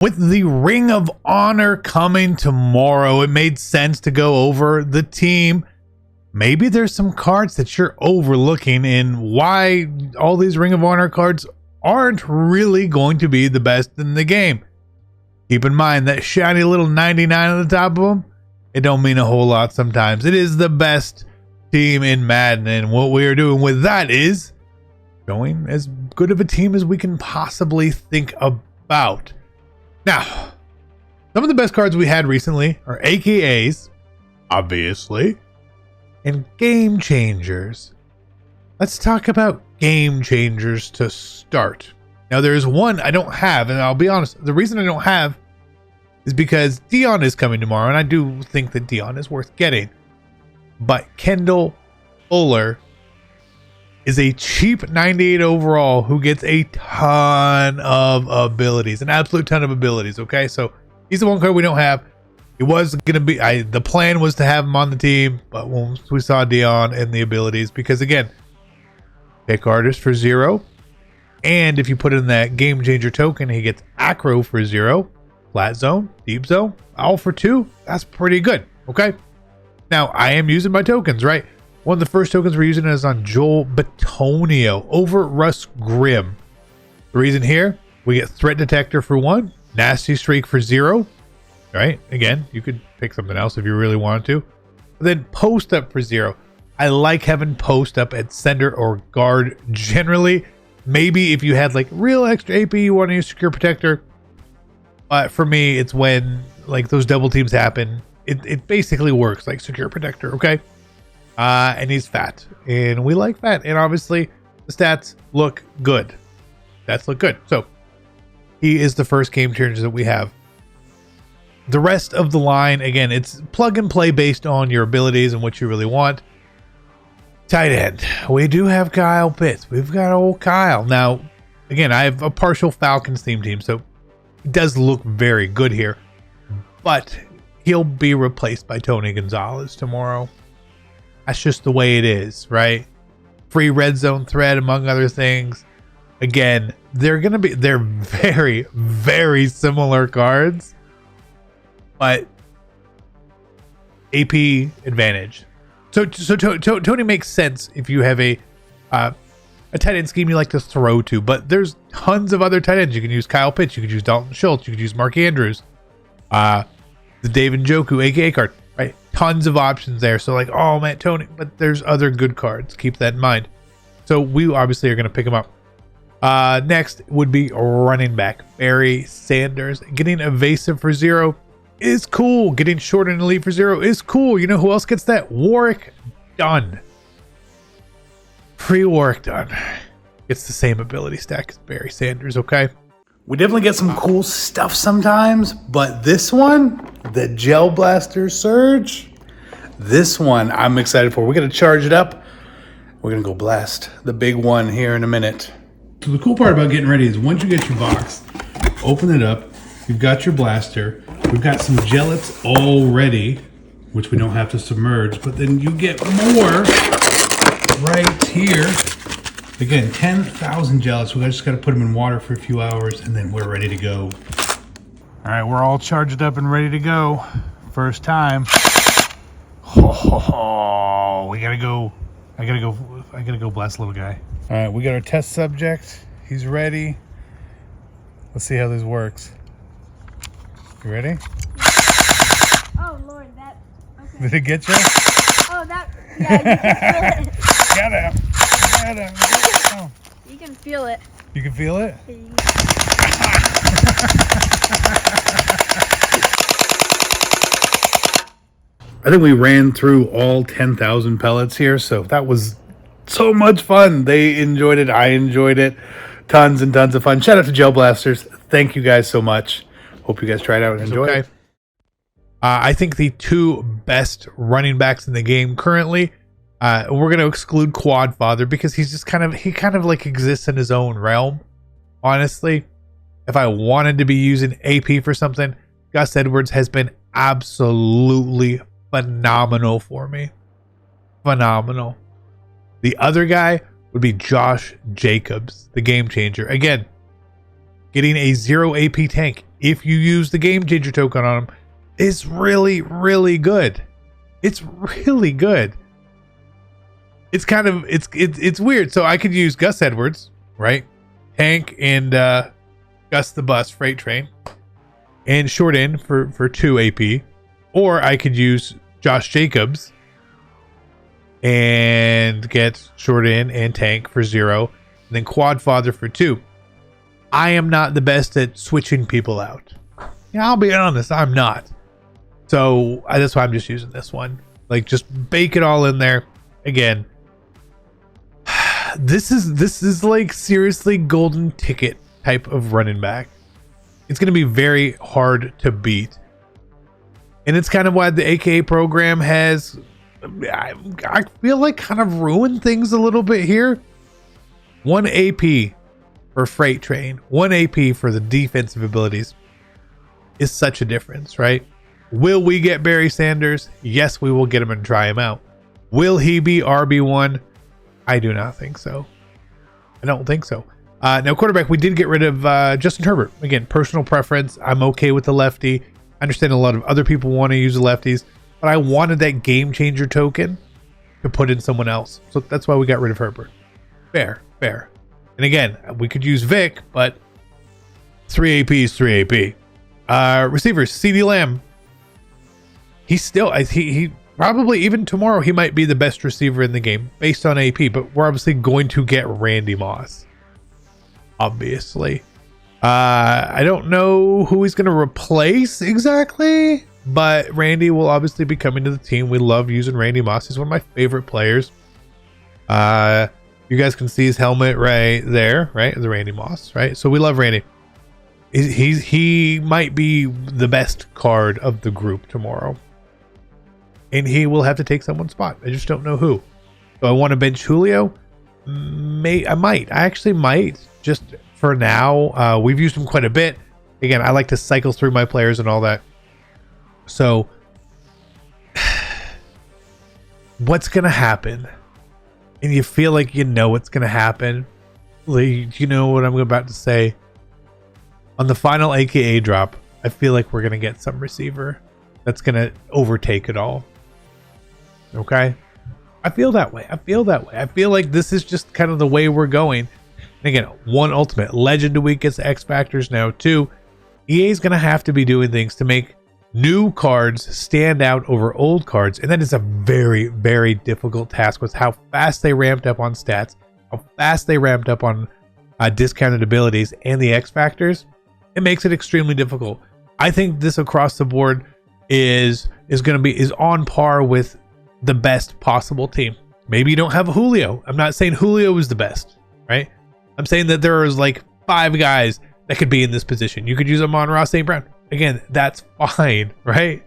With the Ring of Honor coming tomorrow, it made sense to go over the team. Maybe there's some cards that you're overlooking and why all these Ring of Honor cards aren't really going to be the best in the game. Keep in mind that shiny little 99 on the top of them, it don't mean a whole lot sometimes. It is the best team in Madden, and what we are doing with that is showing as good of a team as we can possibly think about. Now, some of the best cards we had recently are AKAs, obviously, and game changers. Let's talk about game changers to start. Now, there's one I don't have, and I'll be honest, the reason I don't have is because Dion is coming tomorrow, and I do think that Dion is worth getting. But Kendall Fuller is a cheap 98 overall who gets a ton of abilities, an absolute ton of abilities. Okay, so he's the one card we don't have. It was gonna be the plan was to have him on the team, but once we saw Dion and the abilities, because again, pick artist for 0, and if you put in that game changer token, he gets acro for 0, flat zone, deep zone, all for 2. That's pretty good. Okay, now I am using my tokens, right? One of the first tokens we're using is on Joel BITONIO over Russ Grimm. The reason here, we get threat detector for 1, nasty streak for 0. Right? Again, you could pick something else if you really wanted to. But then post up for 0. I like having post up at center or guard generally. Maybe if you had like real extra AP, you want to use secure protector. But for me, it's when like those double teams happen. It basically works like secure protector. Okay. And he's fat, and we like fat, and obviously the stats look good. Stats look good. So he is the first game changer that we have. The rest of the line, again, it's plug and play based on your abilities and what you really want. Tight end, we do have Kyle Pitts. We've got old Kyle. Now, again, I have a partial Falcons theme team, so it does look very good here, but he'll be replaced by Tony Gonzalez tomorrow. That's just the way it is, right? Free red zone threat, among other things. Again, they're very, very similar cards, but AP advantage. So Tony makes sense if you have a tight end scheme you like to throw to, but there's tons of other tight ends. You can use Kyle Pitts, you could use Dalton Schultz, you could use Mark Andrews, the Dave Njoku AKA card. Right, tons of options there. So like, oh man, Tony, but there's other good cards. Keep that in mind. So we obviously are going to pick them up. Next would be running back Barry Sanders. Getting evasive for 0 is cool. Getting short and elite for 0 is cool. You know who else gets that? Warwick Dunn. Free Warwick Dunn. It's the same ability stack as Barry Sanders. Okay. We definitely get some cool stuff sometimes, but this one, the Gel Blaster Surge, this one I'm excited for. We're going to charge it up. We're going to go blast the big one here in a minute. So the cool part about getting ready is once you get your box, open it up, you've got your blaster, we've got some gellets already, which we don't have to submerge, but then you get more right here. Again, 10,000 gellets. We just got to put them in water for a few hours, and then we're ready to go. All right, we're all charged up and ready to go. First time. Oh, we gotta go. I gotta go blast little guy. All right, we got our test subject. He's ready. Let's see how this works. You ready? Oh Lord, that. Okay. Did it get you? Oh, that. Yeah, you can feel it. Got him. Oh. You can feel it. You can feel it? I think we ran through all 10,000 pellets here, so that was so much fun. They enjoyed it. I enjoyed it. Tons and tons of fun. Shout out to Gel Blasters. Thank you guys so much. Hope you guys try it out and enjoy it. I think the 2 best running backs in the game currently, we're going to exclude Quadfather because he's just kind of like exists in his own realm. Honestly, if I wanted to be using AP for something, Gus Edwards has been absolutely phenomenal for me. Phenomenal. The other guy would be Josh Jacobs, the game changer. Again, getting a 0 AP tank if you use the game changer token on him, is really, really good. It's really good. It's kind of, it's weird. So I could use Gus Edwards, right? Tank and Gus the Bus Freight Train and short in for 2 AP. Or I could use Josh Jacobs and get short in and tank for 0, and then quad father for 2. I am not the best at switching people out. Yeah, I'll be honest, I'm not. So that's why I'm just using this one. Like, just bake it all in there. Again, this is like seriously golden ticket type of running back. It's going to be very hard to beat. And it's kind of why the AKA program has, I feel like, kind of ruined things a little bit here. 1 AP for Freight Train, 1 AP for the defensive abilities is such a difference, right? Will we get Barry Sanders? Yes, we will get him and try him out. Will he be RB1? I do not think so. I don't think so. Now, quarterback, we did get rid of Justin Herbert. Again, personal preference. I'm okay with the lefty. I understand a lot of other people want to use the lefties, but I wanted that game changer token to put in someone else. So that's why we got rid of Herbert. Fair. And again, we could use Vic, but 3 AP is 3 AP. Receivers, CeeDee Lamb. He's still, he probably, even tomorrow, he might be the best receiver in the game based on AP, but we're obviously going to get Randy Moss. Obviously. I don't know who he's going to replace exactly, but Randy will obviously be coming to the team. We love using Randy Moss. He's one of my favorite players. You guys can see his helmet right there, right? The Randy Moss, right? So we love Randy. He might be the best card of the group tomorrow. And he will have to take someone's spot. I just don't know who. So I want to bench Julio. I actually might, just for now. We've used him quite a bit. Again, I like to cycle through my players and all that. So what's going to happen? And you feel like you know what's going to happen. Like, you know what I'm about to say? On the final AKA drop, I feel like we're going to get some receiver that's going to overtake it all. Okay? I feel that way. I feel like this is just kind of the way we're going. And again, 1 ultimate. Legend of Week gets X Factors now. 2, EA is going to have to be doing things to make new cards stand out over old cards. And that is a very, very difficult task with how fast they ramped up on stats, how fast they ramped up on discounted abilities and the X Factors. It makes it extremely difficult. I think this across the board is on par with the best possible team. Maybe you don't have a Julio. I'm not saying Julio is the best, right? I'm saying that there is like 5 guys that could be in this position. You could use Amon-Ra St. Brown. Again, that's fine, right?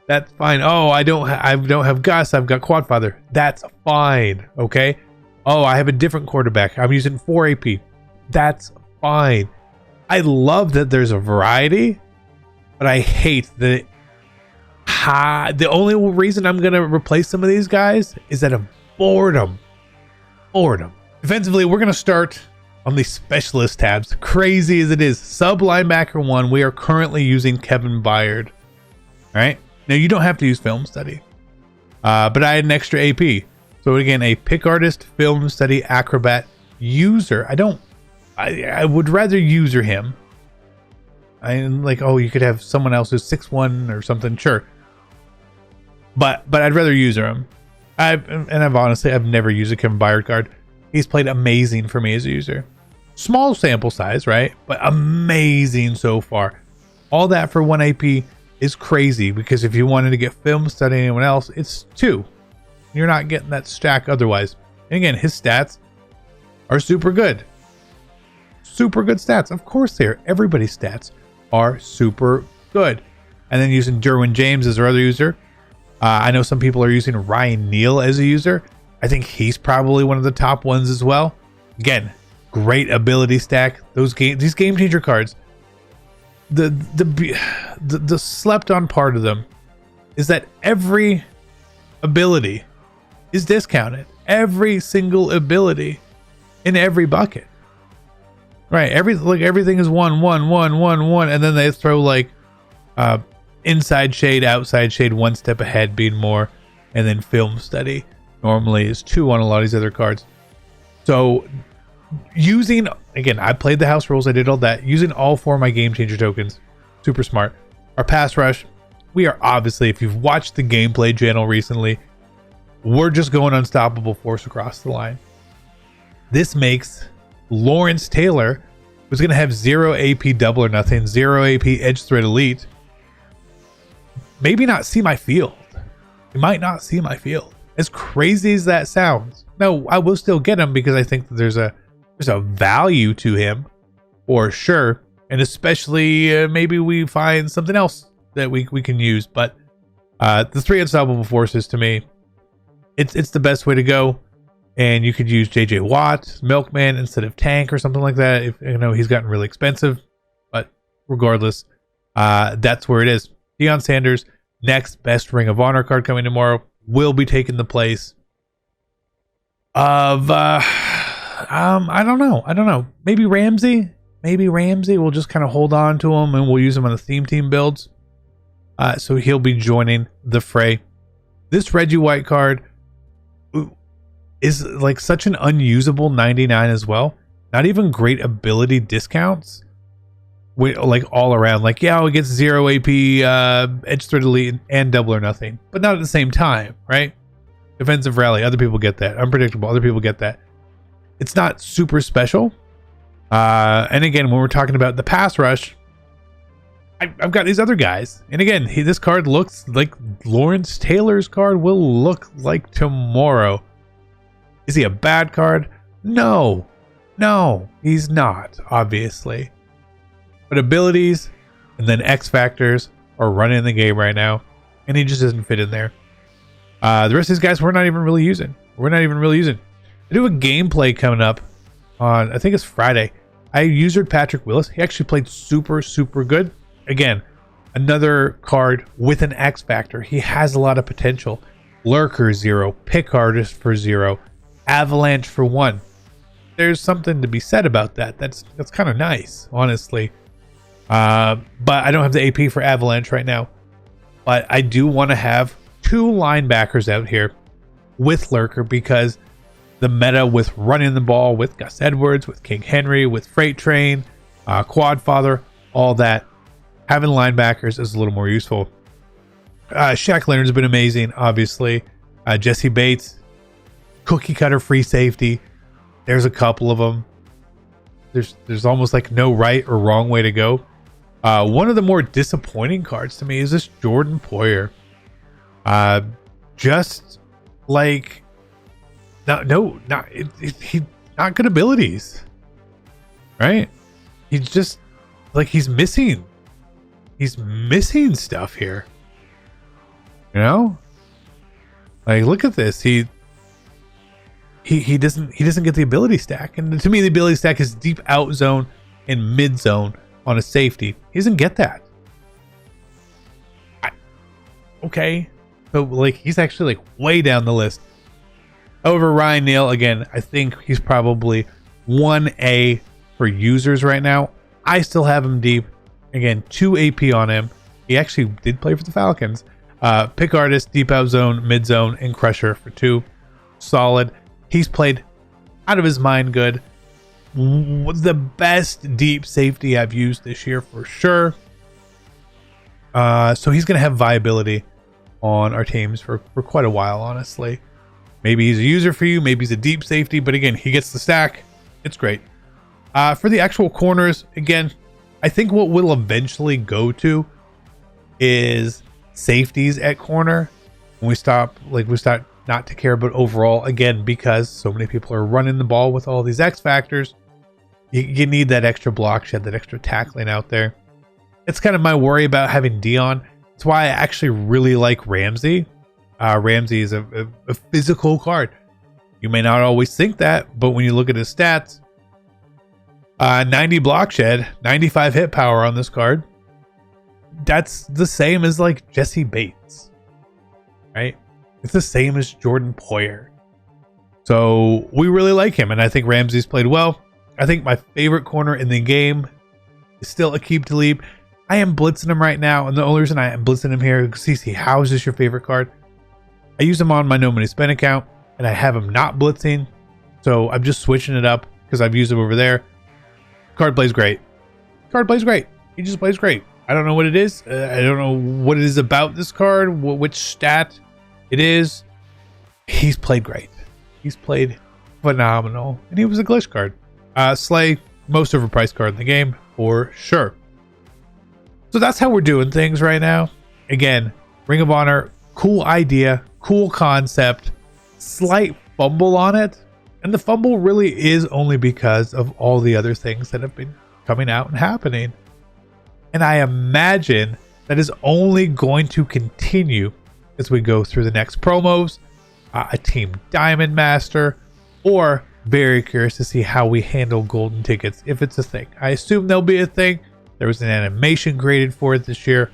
That's fine. Oh, I don't have Gus. I've got Quadfather. That's fine, okay? Oh, I have a different quarterback. I'm using 4 AP. That's fine. I love that there's a variety, but I hate that the only reason I'm going to replace some of these guys is out of boredom. Defensively, we're going to start on the specialist tabs. Crazy as it is. Sub linebacker 1, we are currently using Kevin BYARD. All right. Now, you don't have to use film study, but I had an extra AP. So again, a pick artist, film study, acrobat, user. I would rather user him. I'm like, oh, you could have someone else who's 6'1" or something. Sure. But I'd rather user him. I've never used a Kevin BYARD card. He's played amazing for me as a user. Small sample size, right? But amazing so far. All that for 1 AP is crazy, because if you wanted to get film study anyone else, it's 2. You're not getting that stack otherwise. And again, his stats are super good. Super good stats. Of course they are. Everybody's stats are super good. And then using Derwin James as our other user. I know some people are using Ryan Neal as a user. I think he's probably one of the top ones as well. Again, great ability stack. These game changer cards. The slept on part of them is that every ability is discounted. Every single ability in every bucket. Right. Everything is 1, 1, 1, 1, 1. And then they throw like inside shade, outside shade, one step ahead being more. And then film study normally is 2 on a lot of these other cards. So using, again, I played the house rules. I did all that. Using all 4 of my game changer tokens. Super smart. Our pass rush. We are obviously, if you've watched the gameplay channel recently, we're just going unstoppable force across the line. This makes Lawrence Taylor, who's going to have 0 AP double or nothing, 0 AP edge threat elite, maybe not see my field. He might not see my field. As crazy as that sounds. No, I will still get him because I think that there's a value to him for sure. And especially maybe we find something else that we can use. But the 3 unstoppable forces, to me, it's the best way to go. And you could use JJ Watt, Milkman, instead of Tank or something like that. If you know he's gotten really expensive, but regardless, that's where it is. Deion Sanders, next best Ring of Honor card coming tomorrow, will be taking the place of I don't know. Maybe Ramsey. We'll just kind of hold on to him and we'll use him on the theme team builds. So he'll be joining the fray. This Reggie White card is like such an unusable 99 as well. Not even great ability discounts. Like all around, like, yeah, it gets 0 AP, edge threat elite, and double or nothing, but not at the same time, right? Defensive rally, other people get that. Unpredictable, other people get that. It's not super special. And again, when we're talking about the pass rush, I've got these other guys. And again, this card looks like Lawrence Taylor's card will look like tomorrow. Is he a bad card? No, he's not, obviously. But abilities and then X factors are running the game right now, and he just doesn't fit in there. The rest of these guys we're not even really using. I do a gameplay coming up on, I think it's Friday. I usered Patrick Willis. He actually played super good. Again, another card with an X factor. He has a lot of potential. Lurker 0, Pick Artist for 0, Avalanche for 1. There's something to be said about that. That's kind of nice, honestly. But I don't have the AP for Avalanche right now. But I do want to have 2 linebackers out here with Lurker because the meta with running the ball with Gus Edwards, with King Henry, with Freight Train, Quadfather, all that. Having linebackers is a little more useful. Shaq Leonard's been amazing, obviously. Jesse Bates, cookie cutter free safety. There's a couple of them. There's almost like no right or wrong way to go. One of the more disappointing cards to me is this Jordan Poyer. Just like not good abilities, right? He's just like he's missing stuff here. You know, like look at this. He doesn't get the ability stack, and to me the ability stack is deep out zone and mid zone on a safety. He doesn't get that. Okay, so like he's actually like way down the list. Over Ryan Neal, again, I think he's probably 1A for users right now. I still have him deep. Again, 2 AP on him. He actually did play for the Falcons. Pick Artist, deep out zone, mid zone, and Crusher for 2. Solid. He's played out of his mind good. The best deep safety I've used this year for sure. So he's going to have viability on our teams for quite a while, honestly. Maybe he's a user for you. Maybe he's a deep safety. But again, he gets the stack. It's great. For the actual corners, again, I think what we'll eventually go to is safeties at corner. When we start not to care about overall, again, because so many people are running the ball with all these X factors. You need that extra block shed, that extra tackling out there. It's kind of my worry about having Deion. That's why I actually really like Ramsey. Ramsey is a physical card. You may not always think that, but when you look at his stats, 90 block shed, 95 hit power on this card. That's the same as like Jesse Bates, right? It's the same as Jordan Poyer. So we really like him, and I think Ramsey's played well. I think my favorite corner in the game is still Aqib Talib. I am blitzing him right now, and the only reason I am blitzing him here is CC, how is this your favorite card? I use him on my No Money Spend account, and I have him not blitzing, so I'm just switching it up because I've used him over there. Card plays great. Card plays great. He just plays great. I don't know what it is. I don't know what it is about this card, which stat it is. He's played great. He's played phenomenal, and he was a glitch card. Slay, most overpriced card in the game for sure. So that's how we're doing things right now. Again, Ring of Honor, cool idea, cool concept, slight fumble on it, and the fumble really is only because of all the other things that have been coming out and happening. And I imagine that is only going to continue as we go through the next promos, a Team Diamond Master, or very curious to see how we handle golden tickets if it's a thing. I assume there'll be a thing. There was an animation created for it this year,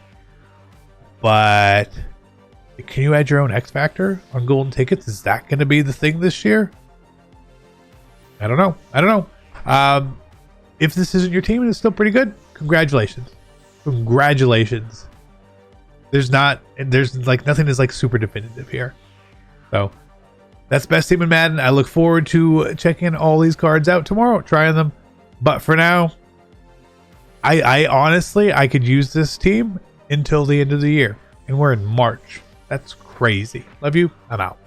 but can you add your own X Factor on golden tickets? Is that going to be the thing this year? I don't know. If this isn't your team and it's still pretty good, congratulations. There's like nothing is like super definitive here. So that's best team in Madden. I look forward to checking all these cards out tomorrow, trying them. But for now, I honestly, I could use this team until the end of the year. And we're in March. That's crazy. Love you. I'm out.